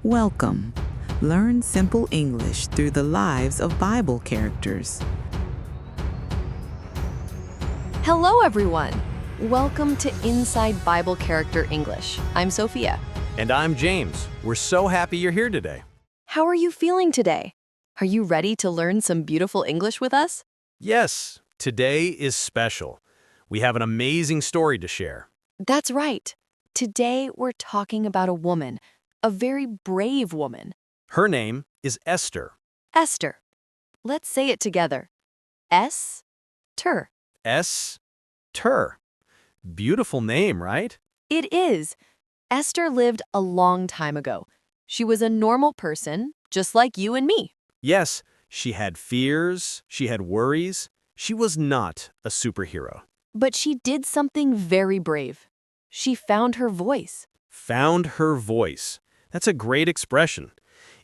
Welcome. Learn simple English through the lives of Bible characters. Hello, everyone. Welcome to Inside Bible Character English. I'm Sophia. And I'm James. We're so happy you're here today. How are you feeling today? Are you ready to learn some beautiful English with us? Yes, today is special. We have an amazing story to share. That's right. Today we're talking about a woman, a very brave woman, Her name is Esther. Esther. Let's say it together. Esther. Esther. Beautiful name, right? It is. Esther lived a long time ago. She was a normal person, just like you and me. Yes, she had fears, she had worries. She was not a superhero. But she did something very brave. She found her voice. Found her voice. That's a great expression.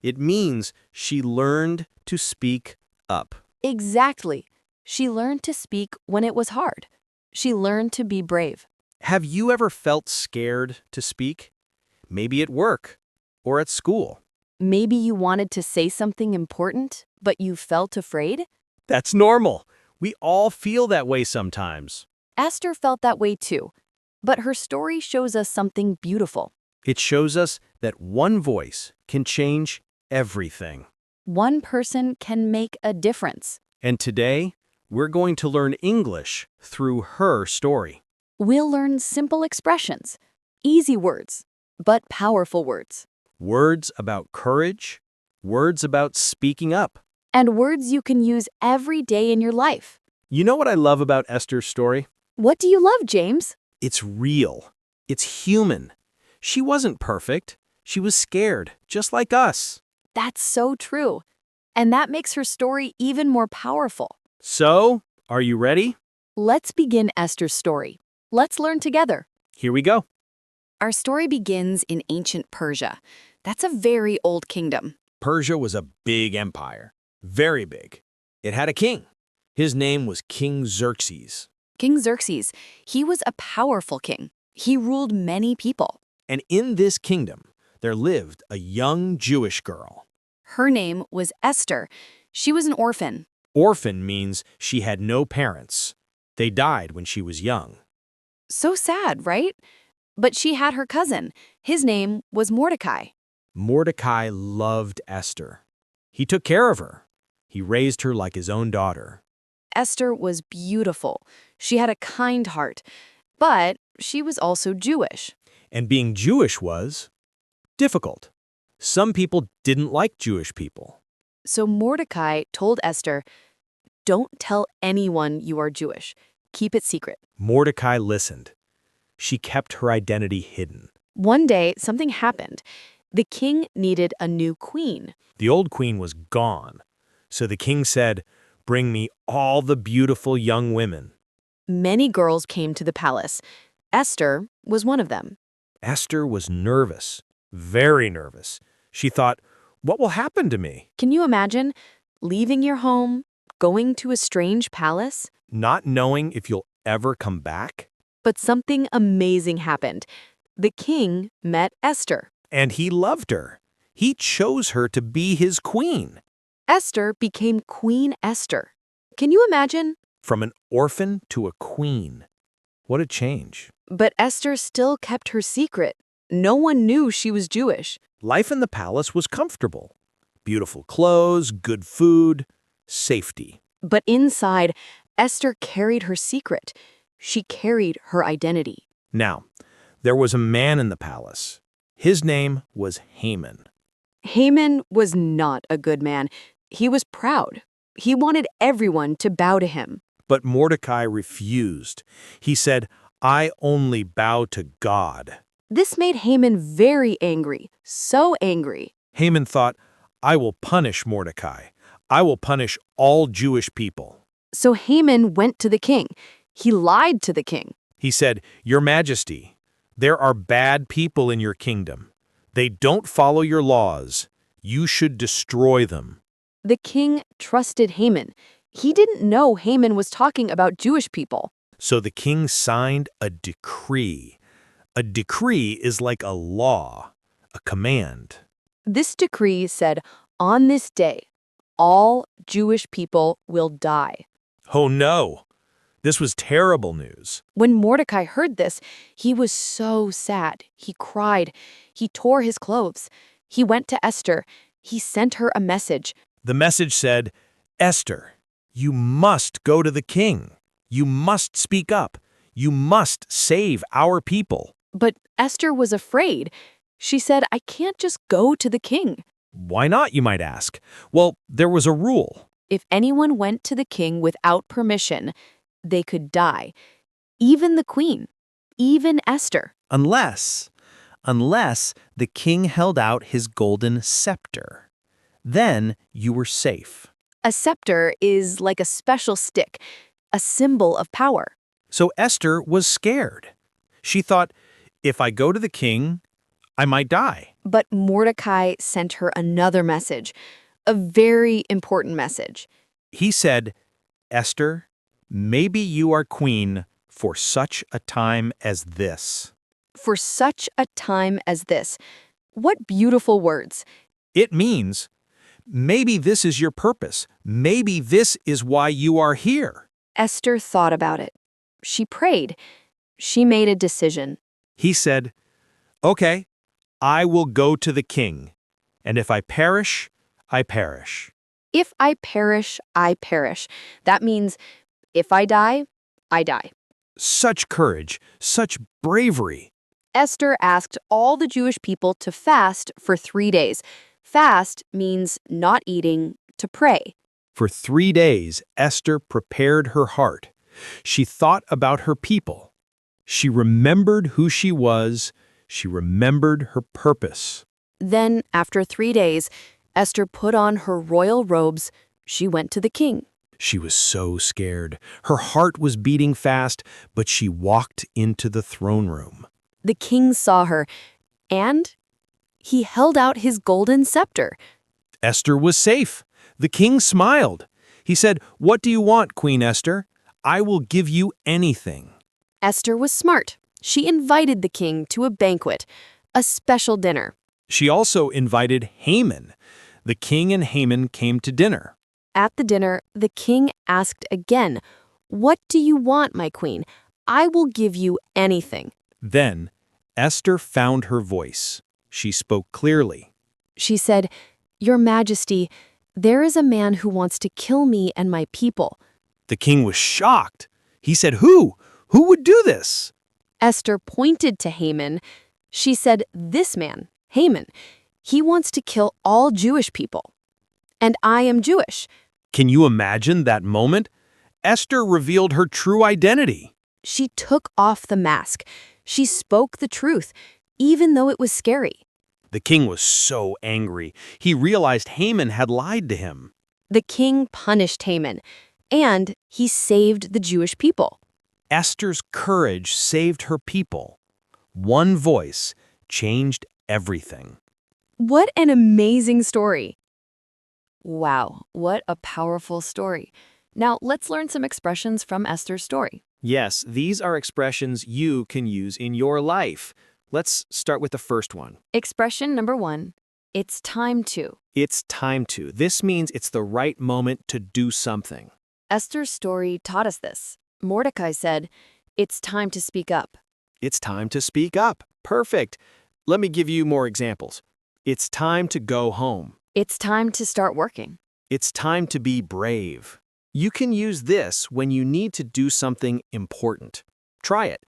It means she learned to speak up. Exactly. She learned to speak when it was hard. She learned to be brave. Have you ever felt scared to speak? Maybe at work or at school. Maybe you wanted to say something important, but you felt afraid? That's normal. We all feel that way sometimes. Esther felt that way too. But her story shows us something beautiful. It shows us that one voice can change everything. One person can make a difference. And today, we're going to learn English through her story. We'll learn simple expressions, easy words, but powerful words, Words about courage, words about speaking up. and words you can use every day in your life. You know what I love about Esther's story? What do you love, James? It's real. It's human. She wasn't perfect. She was scared, just like us. That's so true. And that makes her story even more powerful. So, are you ready? Let's begin Esther's story. Let's learn together. Here we go. Our story begins in ancient Persia. That's a very old kingdom. Persia was a big empire, very big. It had a king. His name was King Xerxes. King Xerxes, he was a powerful king. He ruled many people. And in this kingdom, there lived a young Jewish girl. Her name was Esther. She was an orphan. Orphan means she had no parents. They died when she was young. So sad, right? But she had her cousin. His name was Mordecai. Mordecai loved Esther. He took care of her. He raised her like his own daughter. Esther was beautiful. She had a kind heart. But she was also Jewish. And being Jewish was difficult. Some people didn't like Jewish people. So Mordecai told Esther, "Don't tell anyone you are Jewish. Keep it secret." Mordecai listened. She kept her identity hidden. One day, something happened. The king needed a new queen. The old queen was gone. So the king said, "Bring me all the beautiful young women." Many girls came to the palace. Esther was one of them. Esther was nervous, very nervous. She thought, what will happen to me? Can you imagine leaving your home, going to a strange palace? Not knowing if you'll ever come back? But something amazing happened. The king met Esther. And he loved her. He chose her to be his queen. Esther became Queen Esther. Can you imagine? From an orphan to a queen. What a change. But Esther still kept her secret. No one knew she was Jewish. Life in the palace was comfortable. Beautiful clothes, good food, safety. But inside, Esther carried her secret. She carried her identity. Now, there was a man in the palace. His name was Haman. Haman was not a good man. He was proud. He wanted everyone to bow to him. But Mordecai refused. He said, "I only bow to God." This made Haman very angry, so angry. Haman thought, "I will punish Mordecai. I will punish all Jewish people." So Haman went to the king. He lied to the king. He said, "Your Majesty, there are bad people in your kingdom. They don't follow your laws. You should destroy them." The king trusted Haman. He didn't know Haman was talking about Jewish people. So the king signed a decree. A decree is like a law, a command. This decree said, on this day, all Jewish people will die. Oh no! This was terrible news. When Mordecai heard this, he was so sad. He cried. He tore his clothes. He went to Esther. He sent her a message. The message said, Esther, you must go to the king. You must speak up. You must save our people. But Esther was afraid. She said, I can't just go to the king. Why not, you might ask? Well, there was a rule. If anyone went to the king without permission, they could die. Even the queen. Even Esther. Unless the king held out his golden scepter. Then you were safe. A scepter is like a special stick, a symbol of power. So Esther was scared. She thought, if I go to the king, I might die. But Mordecai sent her another message, a very important message. He said, Esther, maybe you are queen for such a time as this. For such a time as this. What beautiful words. It means, maybe this is your purpose. Maybe this is why you are here. Esther thought about it. She prayed. She made a decision. He said, okay, I will go to the king. And if I perish, I perish. If I perish, I perish. That means if I die, I die. Such courage, such bravery. Esther asked all the Jewish people to fast for 3 days. Fast means not eating, to pray. For 3 days, Esther prepared her heart. She thought about her people. She remembered who she was. She remembered her purpose. Then, after 3 days, Esther put on her royal robes. She went to the king. She was so scared. Her heart was beating fast, but she walked into the throne room. The king saw her, and he held out his golden scepter. Esther was safe. The king smiled. He said, "What do you want, Queen Esther? I will give you anything." Esther was smart. She invited the king to a banquet, a special dinner. She also invited Haman. The king and Haman came to dinner. At the dinner, the king asked again, "What do you want, my queen? I will give you anything." Then Esther found her voice. She spoke clearly. She said, "Your Majesty, there is a man who wants to kill me and my people." The king was shocked. He said, Who? Who would do this?" Esther pointed to Haman. She said, "This man, Haman, he wants to kill all Jewish people. And I am Jewish." Can you imagine that moment? Esther revealed her true identity. She took off the mask. She spoke the truth, even though it was scary. The king was so angry. He realized Haman had lied to him. The king punished Haman, and he saved the Jewish people. Esther's courage saved her people. One voice changed everything. What an amazing story. Wow, what a powerful story. Now, let's learn some expressions from Esther's story. Yes, these are expressions you can use in your life. Let's start with the first one. Expression number 1, it's time to. It's time to. This means it's the right moment to do something. Esther's story taught us this. Mordecai said, "It's time to speak up." It's time to speak up. Perfect. Let me give you more examples. It's time to go home. It's time to start working. It's time to be brave. You can use this when you need to do something important. Try it.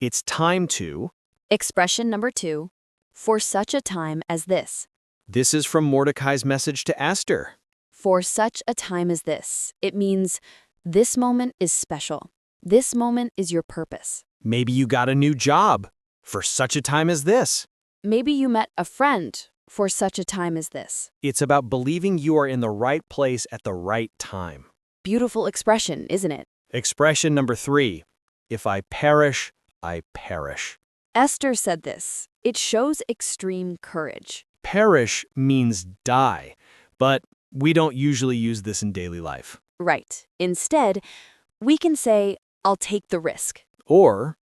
It's time to. Expression number 2, for such a time as this. This is from Mordecai's message to Esther. For such a time as this. It means this moment is special. This moment is your purpose. Maybe you got a new job for such a time as this. Maybe you met a friend for such a time as this. It's about believing you are in the right place at the right time. Beautiful expression, isn't it? Expression number 3, if I perish, I perish. Esther said this. It shows extreme courage. Perish means die, but we don't usually use this in daily life. Right. Instead, we can say, I'll take the risk. Or,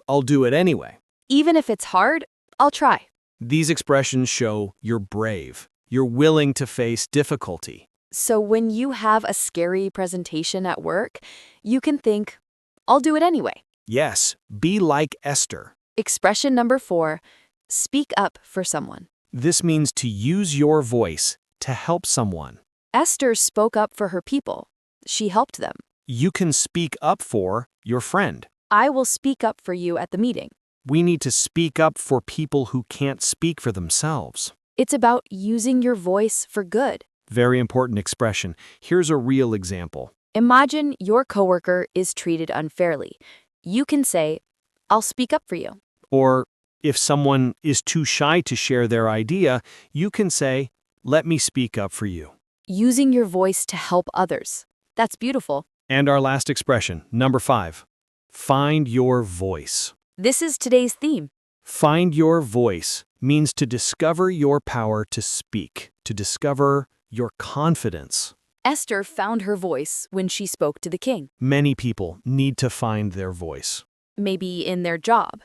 I'll do it anyway. Even if it's hard, I'll try. These expressions show you're brave. You're willing to face difficulty. So when you have a scary presentation at work, you can think, I'll do it anyway. Yes, be like Esther. Expression number 4, speak up for someone. This means to use your voice to help someone. Esther spoke up for her people. She helped them. You can speak up for your friend. I will speak up for you at the meeting. We need to speak up for people who can't speak for themselves. It's about using your voice for good. Very important expression. Here's a real example. Imagine your coworker is treated unfairly. You can say, I'll speak up for you. Or if someone is too shy to share their idea, you can say, let me speak up for you. Using your voice to help others. That's beautiful. And our last expression, number 5. Find your voice. This is today's theme. Find your voice means to discover your power to speak, to discover your confidence. Esther found her voice when she spoke to the king. Many people need to find their voice. Maybe in their job.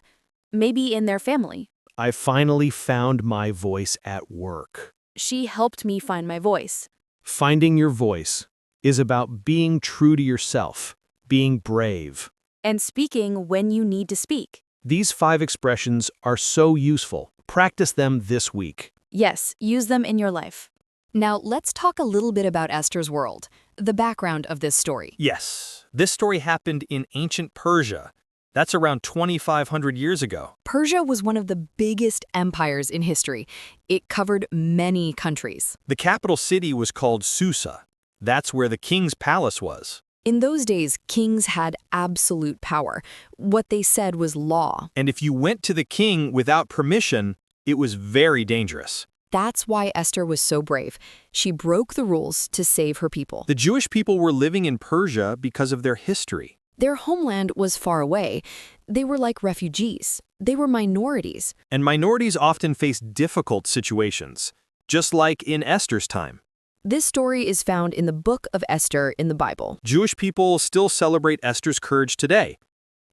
Maybe in their family. I finally found my voice at work. She helped me find my voice. Finding your voice is about being true to yourself, being brave. And speaking when you need to speak. These 5 expressions are so useful. Practice them this week. Yes, use them in your life. Now, let's talk a little bit about Esther's world, the background of this story. Yes, this story happened in ancient Persia. That's around 2,500 years ago. Persia was one of the biggest empires in history. It covered many countries. The capital city was called Susa. That's where the king's palace was. In those days, kings had absolute power. What they said was law. And if you went to the king without permission, it was very dangerous. That's why Esther was so brave. She broke the rules to save her people. The Jewish people were living in Persia because of their history. Their homeland was far away. They were like refugees. They were minorities. And minorities often face difficult situations, just like in Esther's time. This story is found in the book of Esther in the Bible. Jewish people still celebrate Esther's courage today.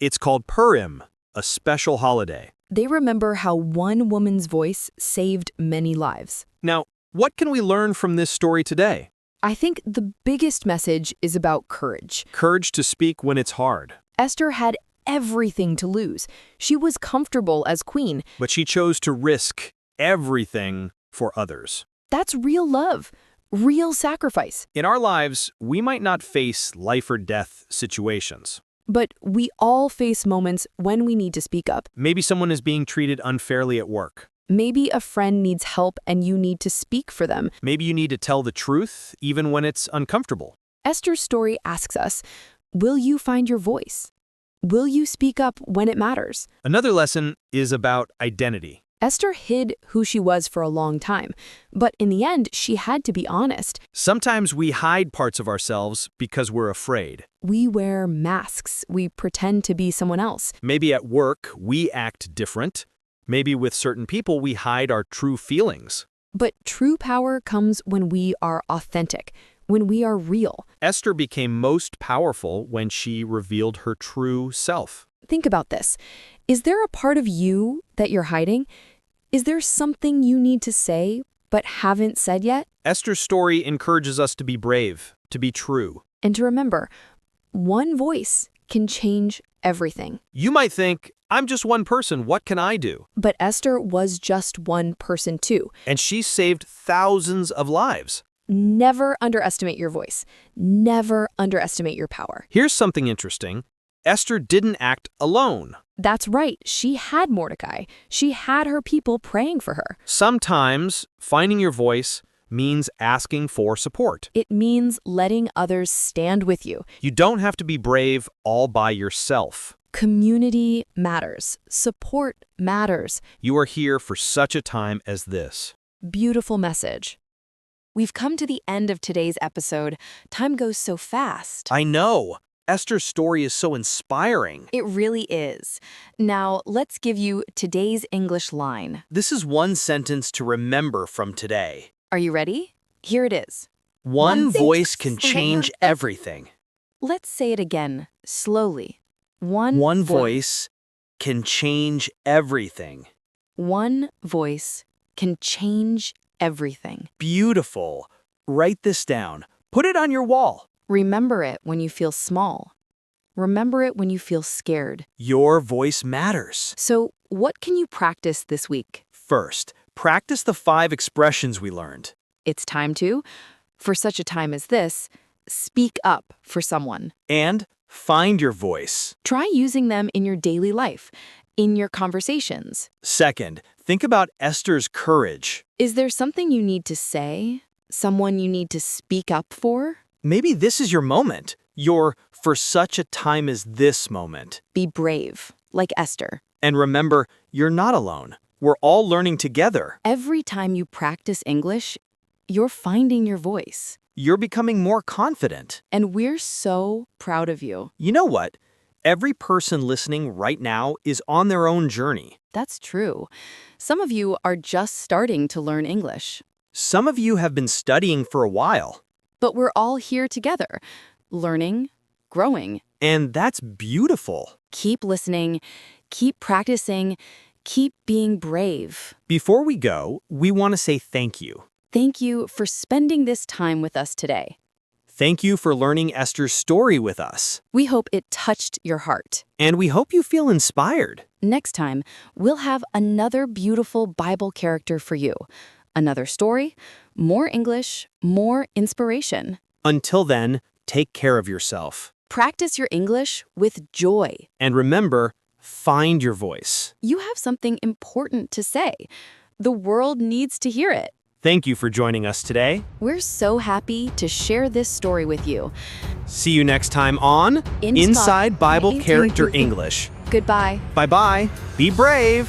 It's called Purim, a special holiday. They remember how one woman's voice saved many lives. Now, what can we learn from this story today? I think the biggest message is about courage. Courage to speak when it's hard. Esther had everything to lose. She was comfortable as queen. But she chose to risk everything for others. That's real love, real sacrifice. In our lives, we might not face life or death situations. But we all face moments when we need to speak up. Maybe someone is being treated unfairly at work. Maybe a friend needs help and you need to speak for them. Maybe you need to tell the truth, even when it's uncomfortable. Esther's story asks us, will you find your voice? Will you speak up when it matters? Another lesson is about identity. Esther hid who she was for a long time, but in the end, she had to be honest. Sometimes we hide parts of ourselves because we're afraid. We wear masks. We pretend to be someone else. Maybe at work, we act different. Maybe with certain people, we hide our true feelings. But true power comes when we are authentic, when we are real. Esther became most powerful when she revealed her true self. Think about this. Is there a part of you that you're hiding? Is there something you need to say but haven't said yet? Esther's story encourages us to be brave, to be true. And to remember, one voice can change everything. You might think, I'm just one person, what can I do? But Esther was just one person too. And she saved thousands of lives. Never underestimate your voice. Never underestimate your power. Here's something interesting. Esther didn't act alone. That's right. She had Mordecai. She had her people praying for her. Sometimes finding your voice means asking for support. It means letting others stand with you. You don't have to be brave all by yourself. Community matters. Support matters. You are here for such a time as this. Beautiful message. We've come to the end of today's episode. Time goes so fast. I know. Esther's story is so inspiring. It really is. Now, let's give you today's English line. This is one sentence to remember from today. Are you ready? Here it is. One voice can change everything. Let's say it again, slowly. One One voice can change everything. One voice can change everything. Beautiful. Write this down. Put it on your wall. Remember it when you feel small. Remember it when you feel scared. Your voice matters. So, what can you practice this week? First, practice the 5 expressions we learned. It's time to, for such a time as this, speak up for someone. And find your voice. Try using them in your daily life, in your conversations. Second, think about Esther's courage. Is there something you need to say? Someone you need to speak up for? Maybe this is your moment. Your for such a time as this moment. Be brave, like Esther. And remember, you're not alone. We're all learning together. Every time you practice English, you're finding your voice. You're becoming more confident. And we're so proud of you. You know what? Every person listening right now is on their own journey. That's true. Some of you are just starting to learn English. Some of you have been studying for a while. But we're all here together, learning, growing. And that's beautiful. Keep listening, keep practicing, keep being brave. Before we go, we want to say thank you. Thank you for spending this time with us today. Thank you for learning Esther's story with us. We hope it touched your heart. And we hope you feel inspired. Next time, we'll have another beautiful Bible character for you. Another story, more English, more inspiration. Until then, take care of yourself. Practice your English with joy. And remember, find your voice. You have something important to say. The world needs to hear it. Thank you for joining us today. We're so happy to share this story with you. See you next time on Inside Bible Character English. Goodbye. Bye-bye. Be brave.